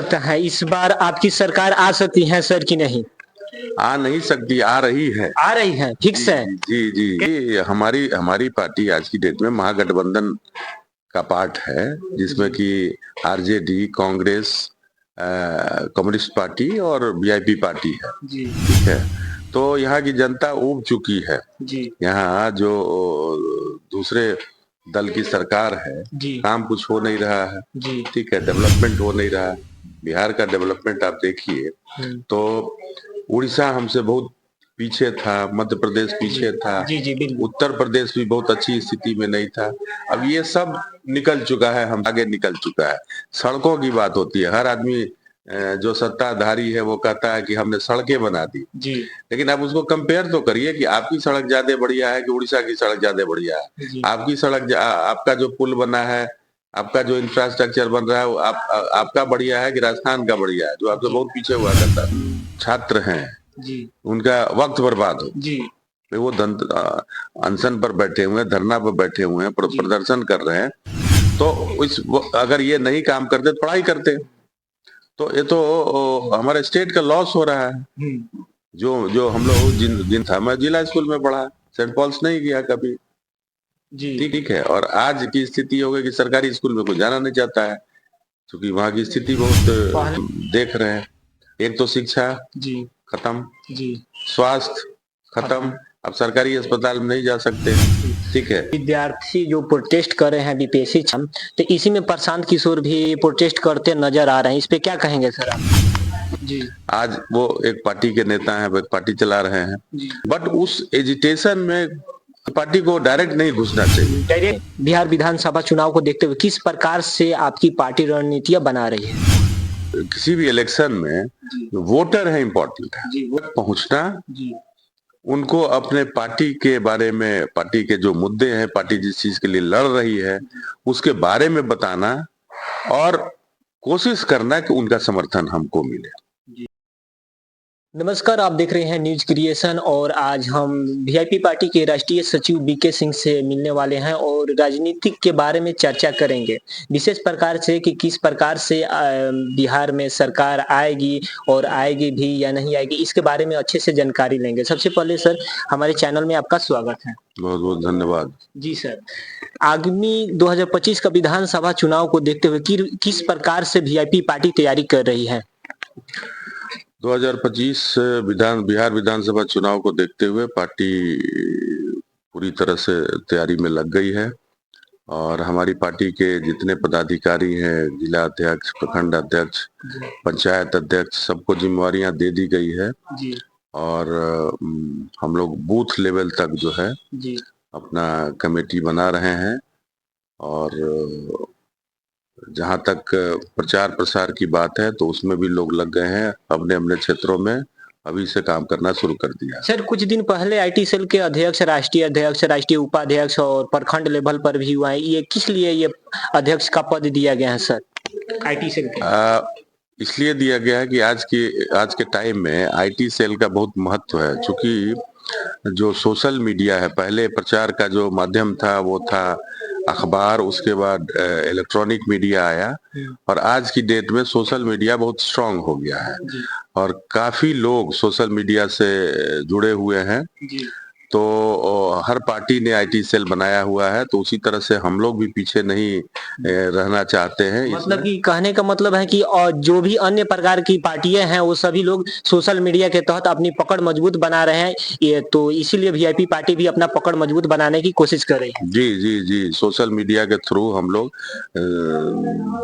लगता है इस बार आपकी सरकार आ सकती है सर कि नहीं? आ नहीं सकती, आ रही है। आ रही है, फिक्स है। जी जी जी, हमारी हमारी पार्टी आज की डेट में महागठबंधन का पार्ट है, जिसमें कि आरजेडी, कांग्रेस, कम्युनिस्ट पार्टी और वीआईपी पार्टी है। जी ठीक है, तो यहाँ की जनता ऊब चुकी है। जी यहाँ जो दूसरे दल की सरकार है, जी काम कुछ हो नहीं रहा है। जी ठीक है, डेवलपमेंट हो नहीं रहा है। बिहार का डेवलपमेंट आप देखिए तो उड़ीसा हमसे बहुत पीछे था, मध्य प्रदेश पीछे था, जी जी बिल्कुल। उत्तर प्रदेश भी बहुत अच्छी स्थिति में नहीं था। अब ये सब निकल चुका है, हम आगे निकल चुका है। सड़कों की बात होती है, हर आदमी जो सत्ताधारी है वो कहता है कि हमने सड़कें बना दी। जी लेकिन आप उसको कंपेयर तो करिए कि आपकी सड़क ज्यादा बढ़िया है कि उड़ीसा की सड़क ज्यादा बढ़िया है। जी आपकी सड़क, आपका जो पुल बना है, आपका जो इंफ्रास्ट्रक्चर बन रहा है, वो आपका बढ़िया है कि राजस्थान का बढ़िया है, जो आपसे बहुत पीछे हुआ करता है। छात्र हैं, जी उनका वक्त बर्बाद हो, जी वो अनशन पर बैठे हुए हैं, धरना पर बैठे हुए हैं, प्रदर्शन कर रहे हैं। तो अगर ये नहीं काम करते तो पढ़ाई करते, तो ये तो हमारे स्टेट का लॉस हो रहा है। जो जो हम लोग जिन था, मैं जिला स्कूल में पढ़ा, सेंट पॉल्स नहीं गया कभी। जी ठीक है, और आज की स्थिति हो गई कि सरकारी स्कूल में कोई जाना नहीं चाहता है, क्योंकि वहाँ की स्थिति बहुत देख रहे हैं। एक तो शिक्षा जी खत्म, जी स्वास्थ्य खत्म, अब सरकारी अस्पताल में नहीं जा सकते। ठीक है, विद्यार्थी जो प्रोटेस्ट कर रहे हैं बीपीएससी तो इसी में प्रशांत किशोर भी प्रोटेस्ट करते नजर आ रहे हैं, इस पे क्या कहेंगे सर आप? जी आज वो एक पार्टी के नेता हैं, वो एक पार्टी चला रहे हैं, बट उस एजिटेशन में पार्टी को डायरेक्ट नहीं घुसना चाहिए। डायरेक्ट बिहार विधानसभा चुनाव को देखते हुए किस प्रकार से आपकी पार्टी रणनीतियां बना रही है? किसी भी इलेक्शन में वोटर है इम्पोर्टेंट है, पहुंचना, उनको अपने पार्टी के बारे में, पार्टी के जो मुद्दे हैं, पार्टी जिस चीज के लिए लड़ रही है उसके बारे में बताना और कोशिश करना कि उनका समर्थन हमको मिले। नमस्कार, आप देख रहे हैं न्यूज क्रिएशन और आज हम वीआईपी पार्टी के राष्ट्रीय सचिव बीके सिंह से मिलने वाले हैं और राजनीतिक के बारे में चर्चा करेंगे, विशेष प्रकार से कि किस प्रकार से बिहार में सरकार आएगी और आएगी भी या नहीं आएगी, इसके बारे में अच्छे से जानकारी लेंगे। सबसे पहले सर, हमारे चैनल में आपका स्वागत है। बहुत बहुत धन्यवाद। जी सर, आगामी 2025 का विधानसभा चुनाव को देखते हुए किस प्रकार से वीआईपी पार्टी तैयारी कर रही है? 2025 बिहार विधानसभा चुनाव को देखते हुए पार्टी पूरी तरह से तैयारी में लग गई है और हमारी पार्टी के जितने पदाधिकारी हैं, जिला अध्यक्ष, प्रखंड अध्यक्ष, पंचायत अध्यक्ष, सबको जिम्मेवारियां दे दी गई है और हम लोग बूथ लेवल तक जो है अपना कमेटी बना रहे हैं और जहां तक प्रचार प्रसार की बात है तो उसमें भी लोग लग गए हैं, अपने अपने क्षेत्रों में अभी से काम करना शुरू कर दिया। सर, कुछ दिन पहले आईटी सेल के अध्यक्ष, राष्ट्रीय उपाध्यक्ष और प्रखंड लेवल पर भी हुआ है, ये किस लिए ये अध्यक्ष का पद दिया गया है सर आईटी सेल के? इसलिए दिया गया है कि आज के टाइम में आईटी सेल का बहुत महत्व है, क्योंकि जो सोशल मीडिया है, पहले प्रचार का जो माध्यम था वो था अखबार, उसके बाद इलेक्ट्रॉनिक मीडिया आया और आज की डेट में सोशल मीडिया बहुत स्ट्रांग हो गया है और काफी लोग सोशल मीडिया से जुड़े हुए हैं। तो हर पार्टी ने आईटी सेल बनाया हुआ है, तो उसी तरह से हम लोग भी पीछे नहीं रहना चाहते हैं। मतलब कि कहने का मतलब है कि और जो भी अन्य प्रकार की पार्टियां हैं वो सभी लोग सोशल मीडिया के तहत अपनी पकड़ मजबूत बना रहे हैं, ये तो इसीलिए वीआईपी पार्टी भी अपना पकड़ मजबूत बनाने की कोशिश कर रही है। जी जी जी, सोशल मीडिया के थ्रू हम लोग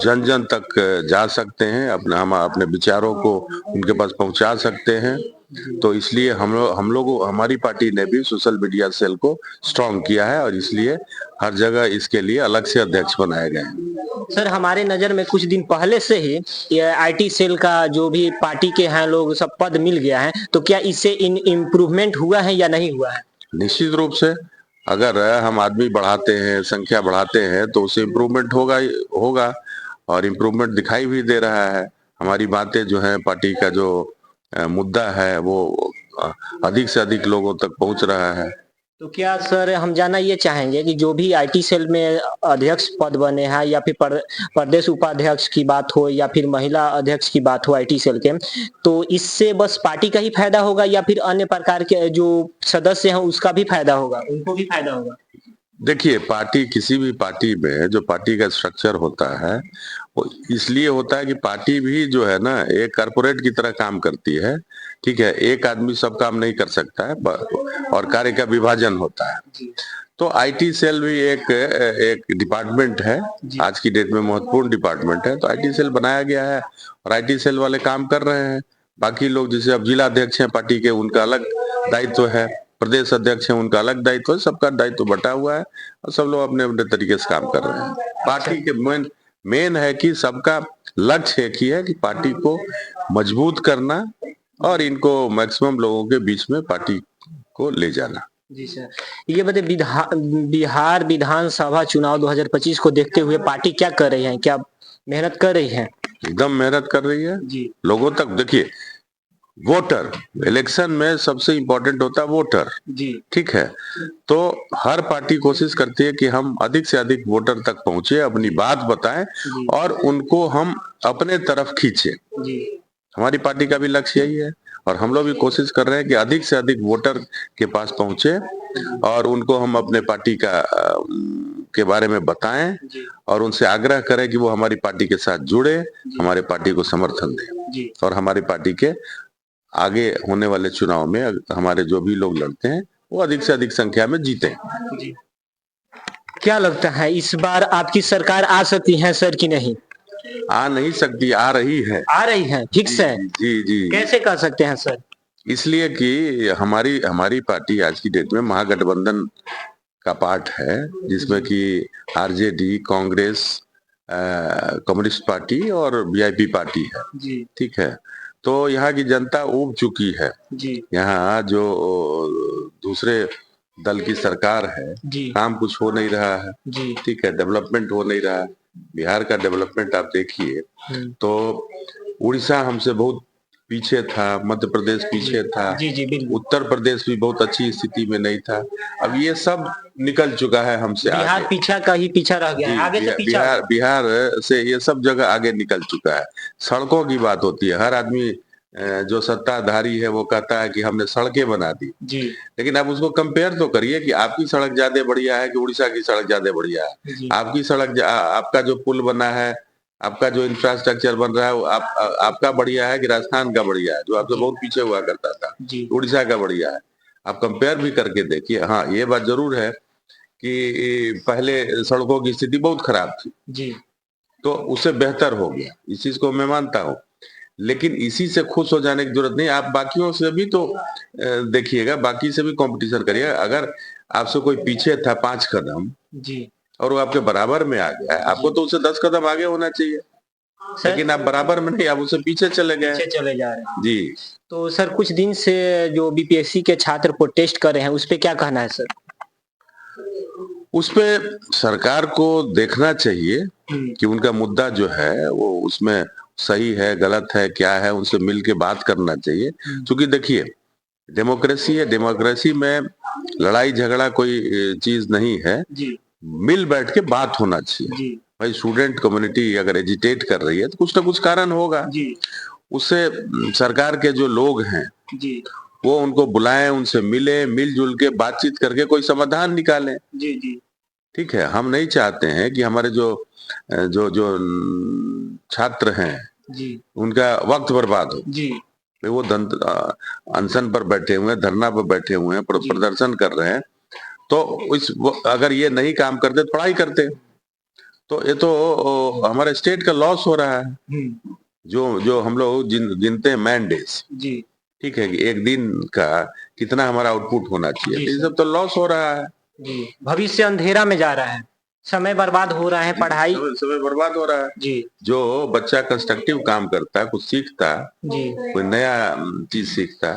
जन जन तक जा सकते हैं, हम अपने विचारों को उनके पास पहुंचा सकते हैं। तो इसलिए हम लोग हमारी पार्टी ने भी सोशल मीडिया सेल को स्ट्रांग किया है और इसलिए हर जगह इसके लिए अलग से अध्यक्ष बनाए गए हैं। सर, हमारे नजर में कुछ दिन पहले से ही ये आईटी सेल का जो भी पार्टी के हैं लोग सब पद मिल गया है, तो क्या इससे इम्प्रूवमेंट हुआ है या नहीं हुआ है? निश्चित रूप से, अगर हम आदमी बढ़ाते हैं, संख्या बढ़ाते हैं तो उससे इम्प्रूवमेंट होगा और इम्प्रूवमेंट दिखाई भी दे रहा है। हमारी बातें जो है, पार्टी का जो मुद्दा है वो अधिक से अधिक लोगों तक पहुंच रहा है। तो क्या सर हम जानना ये चाहेंगे कि जो भी आईटी सेल में अध्यक्ष पद बने हैं या फिर प्रदेश उपाध्यक्ष की बात हो या फिर महिला अध्यक्ष की बात हो आईटी सेल के, तो इससे बस पार्टी का ही फायदा होगा या फिर अन्य प्रकार के जो सदस्य हैं उसका भी फायदा होगा, उनको भी फायदा होगा? देखिए, पार्टी किसी भी पार्टी में जो पार्टी का स्ट्रक्चर होता है वो इसलिए होता है कि पार्टी भी जो है ना एक कारपोरेट की तरह काम करती है। ठीक है, एक आदमी सब काम नहीं कर सकता है और कार्य का विभाजन होता है। तो आईटी सेल भी एक एक डिपार्टमेंट है, आज की डेट में महत्वपूर्ण डिपार्टमेंट है। तो आईटी सेल बनाया गया है और आईटी सेल वाले काम कर रहे हैं। बाकी लोग जैसे अब जिला अध्यक्ष हैं पार्टी के, उनका अलग दायित्व है, प्रदेश अध्यक्ष है उनका अलग दायित्व है, सबका दायित्व बटा हुआ है और सब लोग अपने अपने तरीके से काम कर रहे हैं। पार्टी के मेन है कि सबका लक्ष्य एक ही है कि पार्टी को मजबूत करना और इनको मैक्सिमम लोगों के बीच में पार्टी को ले जाना। जी सर, ये बताइए बिहार विधानसभा चुनाव 2025 को देखते हुए पार्टी क्या कर रही है, क्या मेहनत कर रही है? एकदम मेहनत कर रही है जी। लोगों तक। देखिए, वोटर इलेक्शन में सबसे इम्पोर्टेंट होता है वोटर। जी। ठीक है, तो हर पार्टी कोशिश करती है कि हम अधिक से अधिक वोटर तक पहुंचे, अपनी बात बताएं और उनको हम अपने तरफ खींचे। जी। हमारी पार्टी का भी लक्ष्य यही है और हम लोग भी कोशिश कर रहे हैं कि अधिक से अधिक वोटर के पास पहुंचे और उनको हम अपने पार्टी का के बारे में बताएं और उनसे आग्रह करें कि वो हमारी पार्टी के साथ जुड़े, हमारे पार्टी को समर्थन दें और हमारी पार्टी के आगे होने वाले चुनाव में हमारे जो भी लोग लड़ते हैं वो अधिक से अधिक संख्या में जीते। क्या लगता है इस बार आपकी सरकार आ सकती है सर कि नहीं? आ नहीं सकती, आ रही है। आ रही है, फिक्स है? जी जी। कैसे कह सकते हैं सर? इसलिए कि हमारी पार्टी आज की डेट में महागठबंधन का पार्ट है, जिसमें कि आरजेडी, कांग्रेस, कम्युनिस्ट पार्टी और वीआईपी पार्टी है। जी। ठीक है, तो यहाँ की जनता ऊब चुकी है। जी। यहाँ जो दूसरे दल की सरकार है, काम कुछ हो नहीं रहा है। जी। ठीक है, डेवलपमेंट हो नहीं रहा है। बिहार का डेवलपमेंट आप देखिए तो उड़ीसा हमसे बहुत पीछे था, मध्य प्रदेश पीछे था, उत्तर प्रदेश भी बहुत अच्छी स्थिति में नहीं था। अब ये सब निकल चुका है हमसे आगे। बिहार पीछा का ही पीछा रह गया है, आगे से पीछा। बिहार से ये सब जगह आगे निकल चुका है। सड़कों की बात होती है, हर आदमी जो सत्ताधारी है वो कहता है कि हमने सड़कें बना दी। जी। लेकिन आप उसको कंपेयर तो करिए कि आपकी सड़क ज्यादा बढ़िया है कि उड़ीसा की सड़क ज्यादा बढ़िया है। आपकी सड़क, आपका जो पुल बना है, आपका जो इंफ्रास्ट्रक्चर बन रहा है, आपका बढ़िया है कि राजस्थान का बढ़िया है जो आपसे बहुत पीछे हुआ करता था, उड़ीसा का बढ़िया है। आप कंपेयर भी करके देखिए। हाँ, ये बात जरूर है कि पहले सड़कों की स्थिति बहुत खराब थी जी, तो उससे बेहतर हो गया, इस चीज को मैं मानता हूँ। लेकिन इसी से खुश हो जाने की जरूरत नहीं, आप बाकियों से भी तो देखिएगा, बाकी से भी कंपटीशन करिएगा। अगर आपसे कोई पीछे था 5 कदम जी, और वो आपके बराबर में आ गया है, आपको तो उससे 10 कदम आगे होना चाहिए, लेकिन आप बराबर में नहीं, आप उससे पीछे चले गए, पीछे चले जा रहे हैं। जी। तो सर कुछ दिन से जो बीपीएससी के छात्र प्रोटेस्ट कर रहे हैं उस पे क्या कहना है सर? उस पे सरकार को देखना चाहिए कि उनका मुद्दा जो है वो उसमें सही है, गलत है, क्या है, उनसे मिल के बात करना चाहिए। क्योंकि देखिए, डेमोक्रेसी है, डेमोक्रेसी में लड़ाई झगड़ा कोई चीज नहीं है, मिल बैठ के बात होना चाहिए। भाई, स्टूडेंट कम्युनिटी अगर एजिटेट कर रही है तो कुछ ना कुछ कारण होगा। उससे सरकार के जो लोग हैं वो उनको बुलाएं, उनसे मिले, मिलजुल के बातचीत करके कोई समाधान निकालें। ठीक है, हम नहीं चाहते हैं कि हमारे जो जो जो छात्र हैं उनका वक्त बर्बाद हो। वो अनशन पर बैठे हुए हैं, धरना पर बैठे हुए हैं, प्रदर्शन कर रहे हैं, तो अगर ये नहीं काम करते, पढ़ाई करते, तो ये तो हमारे स्टेट का लॉस हो रहा है। जो हम लोग गिनते हैं मैन डेज, ठीक है, कि एक दिन का कितना हमारा आउटपुट होना चाहिए, ये सब तो लॉस हो रहा है। भविष्य अंधेरा में जा रहा है, समय बर्बाद हो रहा है, पढ़ाई समय बर्बाद हो रहा है। जो बच्चा कंस्ट्रक्टिव काम करता है, कुछ सीखता, कोई नया चीज सीखता,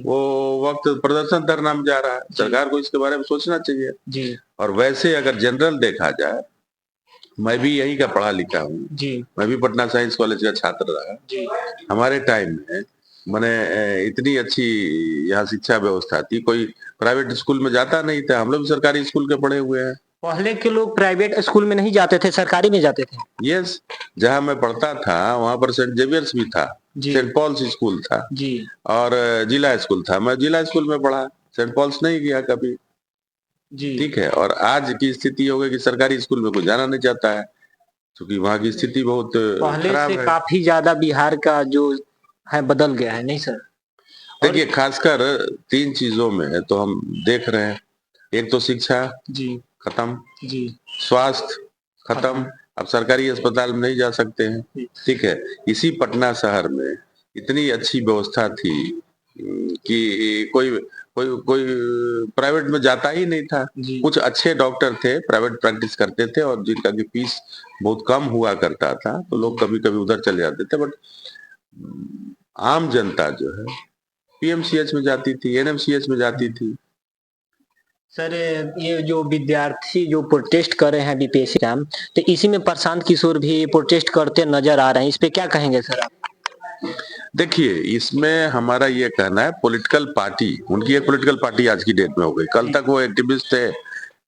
वो वक्त प्रदर्शन धरना में जा रहा है। सरकार को इसके बारे में सोचना चाहिए। और वैसे अगर जनरल देखा जाए, मैं भी यही का पढ़ा लिखा हूँ, मैं भी पटना साइंस कॉलेज का छात्र रहा। हमारे टाइम में माने इतनी अच्छी यहाँ शिक्षा व्यवस्था थी, कोई प्राइवेट स्कूल में जाता नहीं था। हम लोग भी सरकारी स्कूल के पढ़े हुए हैं। पहले के लोग प्राइवेट स्कूल में नहीं जाते थे, सरकारी में जाते थे। यस, जहाँ मैं पढ़ता था वहां पर सेंट जेवियर्स भी था, जी सेंट पॉल्स स्कूल था जी और जिला स्कूल था। मैं जिला स्कूल में पढ़ा, सेंट पॉल्स नहीं गया कभी। जी। ठीक है, और आज की स्थिति हो गई कि सरकारी स्कूल में कोई जाना नहीं चाहता है, क्योंकि वहाँ की स्थिति बहुत पहले से खराब है। काफी ज्यादा बिहार का जो है बदल गया है, नहीं सर? और देखिए, खासकर 3 चीजों में तो हम देख रहे हैं। एक तो शिक्षा जी खत्म, जी स्वास्थ्य खत्म, अब सरकारी अस्पताल में नहीं जा सकते हैं। ठीक है, इसी पटना शहर में इतनी अच्छी व्यवस्था थी कि कोई कोई कोई प्राइवेट में जाता ही नहीं था। जी कुछ अच्छे डॉक्टर थे, प्राइवेट प्रैक्टिस करते थे और जिनका की फीस बहुत कम हुआ करता था, तो लोग कभी कभी उधर चले जाते थे। बट आम जनता जो है पीएमसीएच में जाती थी, एनएमसीएच में जाती थी। सर, ये जो विद्यार्थी जो प्रोटेस्ट कर रहे हैं बीपीएससी एग्जाम, तो इसी में प्रशांत किशोर भी प्रोटेस्ट करते नजर आ रहे हैं, इस पे क्या कहेंगे सर आप? देखिए, इसमें हमारा ये कहना है, पॉलिटिकल पार्टी, उनकी एक पॉलिटिकल पार्टी आज की डेट में हो गई। कल तक वो एक्टिविस्ट थे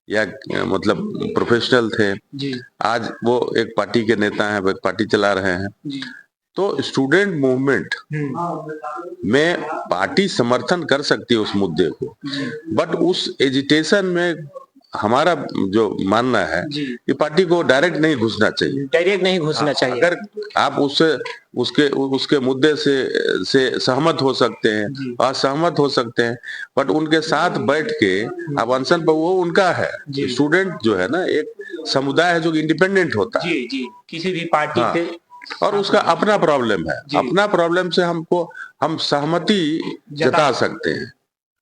या मतलब प्रोफेशनल थे, जी आज वो एक पार्टी के नेता हैं, वो एक पार्टी चला रहे हैं। जी तो स्टूडेंट मूवमेंट में पार्टी समर्थन कर सकती है उस मुद्दे को, बट उस एजिटेशन में हमारा जो मानना है जी कि पार्टी को डायरेक्ट नहीं घुसना चाहिए। डायरेक्ट नहीं घुसना चाहिए। अगर आप उससे उसके उसके मुद्दे से सहमत हो सकते हैं, असहमत हो सकते हैं, बट उनके साथ बैठ के आप अनशन पर, वो उनका है। स्टूडेंट जो है ना, एक समुदाय है जो इंडिपेंडेंट होता है। जी जी, किसी भी पार्टी हाँ, पे और उसका अपना प्रॉब्लम है, अपना प्रॉब्लम से हम सहमति जता सकते हैं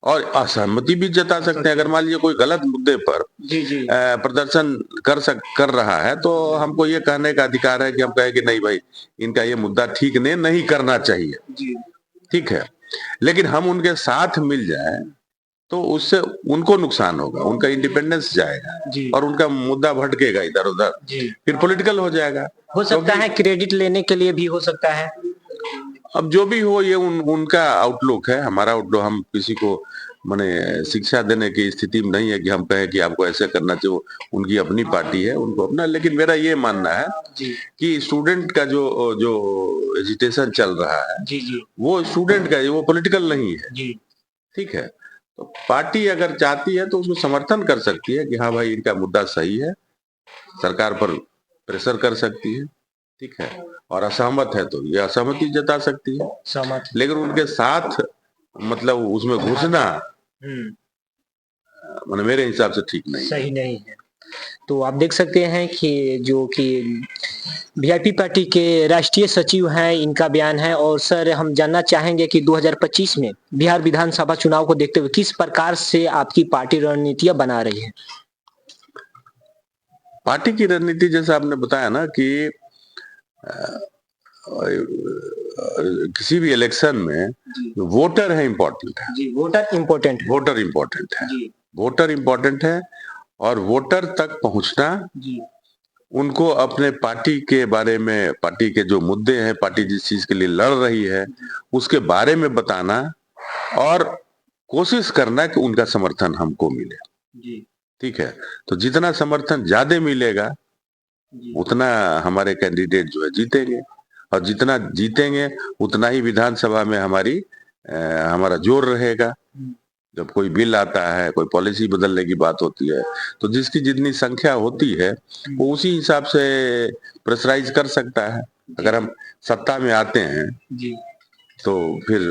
और असहमति भी जता सकते हैं। अगर मान लीजिए कोई गलत मुद्दे पर जी जी प्रदर्शन कर रहा है, तो हमको ये कहने का अधिकार है कि हम कहें कि नहीं भाई, इनका ये मुद्दा ठीक नहीं करना चाहिए। जी ठीक है, लेकिन हम उनके साथ मिल जाए तो उससे उनको नुकसान होगा, उनका इंडिपेंडेंस जाएगा और उनका मुद्दा भटकेगा इधर उधर, फिर पॉलिटिकल हो जाएगा। हो सकता है क्रेडिट लेने के लिए भी हो सकता है। अब जो भी हो, ये उनका आउटलुक है। हमारा आउटलुक, हम किसी को माने शिक्षा देने की स्थिति में नहीं है कि हम कहें कि आपको ऐसे करना चाहिए। उनकी अपनी पार्टी है, उनको अपना। लेकिन मेरा ये मानना है कि स्टूडेंट का जो जो एजिटेशन चल रहा है, जी जी वो स्टूडेंट का है, वो पॉलिटिकल नहीं है। जी ठीक है, तो पार्टी अगर चाहती है तो उसको समर्थन कर सकती है कि हाँ भाई, इनका मुद्दा सही है, सरकार पर प्रेशर कर सकती है। ठीक है, और असहमत है तो ये असहमति जता सकती है, सहमत। लेकिन उनके साथ मतलब उसमें घुसना मतलब मेरे हिसाब से ठीक नहीं है। सही नहीं है। तो आप देख सकते हैं कि जो कि वीआईपी पार्टी के राष्ट्रीय सचिव हैं, इनका बयान है। और सर, हम जानना चाहेंगे कि 2025 में बिहार विधानसभा चुनाव को देखते हुए किस प्रकार से आपकी पार्टी रणनीतियां बना रही है? पार्टी की रणनीति जैसा आपने बताया ना कि किसी भी इलेक्शन में वोटर है इम्पोर्टेंट है। जी, वोटर इम्पोर्टेंट है। वोटर इम्पोर्टेंट है, जी वोटर इम्पोर्टेंट है। और वोटर तक पहुंचना, जी उनको अपने पार्टी के बारे में, पार्टी के जो मुद्दे हैं, पार्टी जिस चीज के लिए लड़ रही है, उसके बारे में बताना और कोशिश करना कि उनका समर्थन हमको मिले। जी ठीक है, तो जितना समर्थन ज्यादा मिलेगा उतना हमारे कैंडिडेट जो है जीतेंगे, और जितना जीतेंगे उतना ही विधानसभा में हमारा जोर रहेगा। जब कोई बिल आता है, कोई पॉलिसी बदलने की बात होती है, तो जिसकी जितनी संख्या होती है वो उसी हिसाब से प्रेशराइज कर सकता है। अगर हम सत्ता में आते हैं तो फिर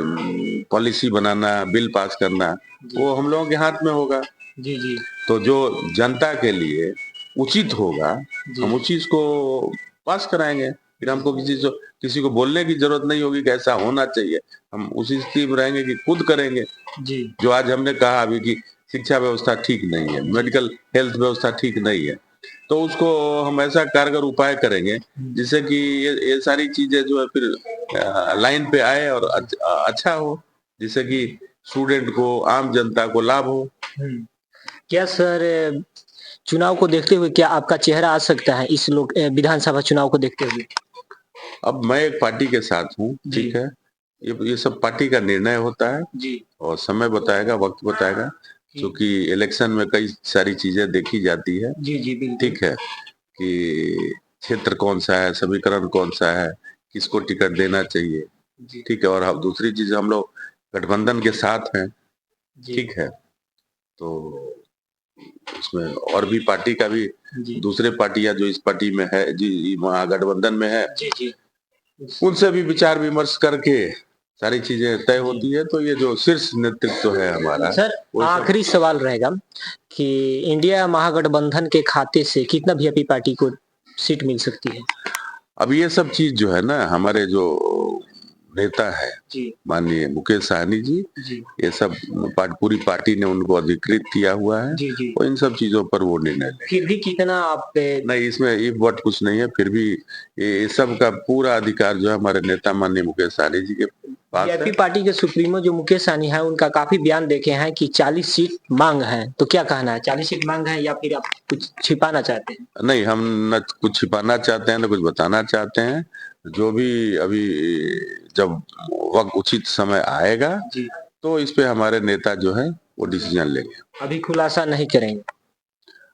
पॉलिसी बनाना, बिल पास करना, वो हम लोगों के हाथ में होगा। जी जी तो जो जनता के लिए उचित होगा, हम उस चीज को पास कराएंगे। फिर हमको किसी को बोलने की जरूरत नहीं होगी कि ऐसा होना चाहिए। हम उसी स्थिति में रहेंगे कि खुद करेंगे। जी जो आज हमने कहा अभी कि शिक्षा व्यवस्था ठीक नहीं है, मेडिकल हेल्थ व्यवस्था ठीक नहीं है, तो उसको हम ऐसा कारगर उपाय करेंगे जिससे कि ये सारी चीजें जो है फिर लाइन पे आए और अच्छा हो, जिससे कि स्टूडेंट को, आम जनता को लाभ हो। क्या सर, चुनाव को देखते हुए क्या आपका चेहरा आ सकता है इस लोग विधानसभा चुनाव को देखते हुए? अब मैं एक पार्टी के साथ हूँ, ठीक है, ये सब पार्टी का निर्णय होता है जी, और समय बताएगा, वक्त बताएगा, जी। क्योंकि इलेक्शन में कई सारी चीजें देखी जाती है। जी, जी, बिल्कुल। ठीक है कि क्षेत्र कौन सा है, समीकरण कौन सा है, किसको टिकट देना चाहिए। जी, ठीक है, और हम दूसरी चीज हम लोग गठबंधन के साथ हैं। जी, ठीक है, तो उसमें और भी पार्टी का भी जी, दूसरे पार्टियां जो इस पार्टी में है, जी वहाँ गठबंधन में है, जी, जी। उनसे भी विचार विमर्श करके सारी चीजें तय जी। होती है। तो ये जो शीर्ष नेतृत्व है हमारा, सर, वो सब आखिरी सवाल रहेगा कि इंडिया महागठबंधन के खाते से कितना वीआईपी पार्टी को सीट मिल सकती है? अब ये सब चीज जो है ना, हमारे जो नेता है जी, माननीय मुकेश सहनी जी, जी, ये सब पूरी पार्टी ने उनको अधिकृत किया हुआ है, जी, जी। और इन सब चीजों पर वो निर्णय लेंगे। फिर भी कितना आप पे नहीं, इसमें इफ बट कुछ नहीं है, फिर भी ये सब का पूरा अधिकार जो है हमारे नेता माननीय मुकेश सहनी जी के पास है। वीआईपी पार्टी के सुप्रीमो जो मुकेश सहनी है, उनका काफ़ी बयान देखे हैं कि 40 सीट माँग है, तो क्या कहना है? 40 सीट माँग है या फिर आप कुछ छिपाना चाहते हैं? नहीं, हम न कुछ छिपाना चाहते हैं, न कुछ बताना चाहते हैं। जो भी अभी जब वक़्त उचित समय आएगा, जी, तो इस पे हमारे नेता जो है वो डिसीज़न लेंगे। अभी खुलासा नहीं करेंगे।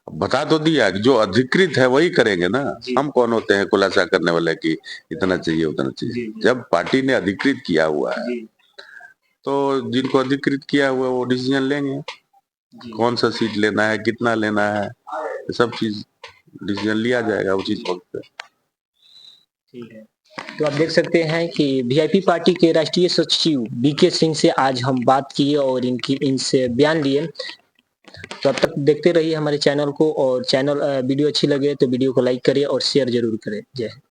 बता तो दिया कि जो अधिकृत है वही करेंगे ना। जी, हम कौन होते हैं खुलासा करने वाले कि इतना चाहिए, उतना चाहिए। जी, जी, जब पार्टी ने अधिकृत किया हुआ है, जी, तो जिनको अधिकृत किया हुआ है वो डिसीज़न लेंगे। जी, कौन-सा सीट लेना है, कितना लेना है, ये सब चीज़ डिसीज़न लिया जाएगा उचित जी, वक़्त पे। ठीक है। तो आप देख सकते हैं कि वीआईपी पार्टी के राष्ट्रीय सचिव बीके सिंह से आज हम बात किए और इनकी इनसे बयान लिए। तो अब तक देखते रहिए हमारे चैनल को और वीडियो अच्छी लगे तो वीडियो को लाइक करिए और शेयर ज़रूर करें। जय हिंद।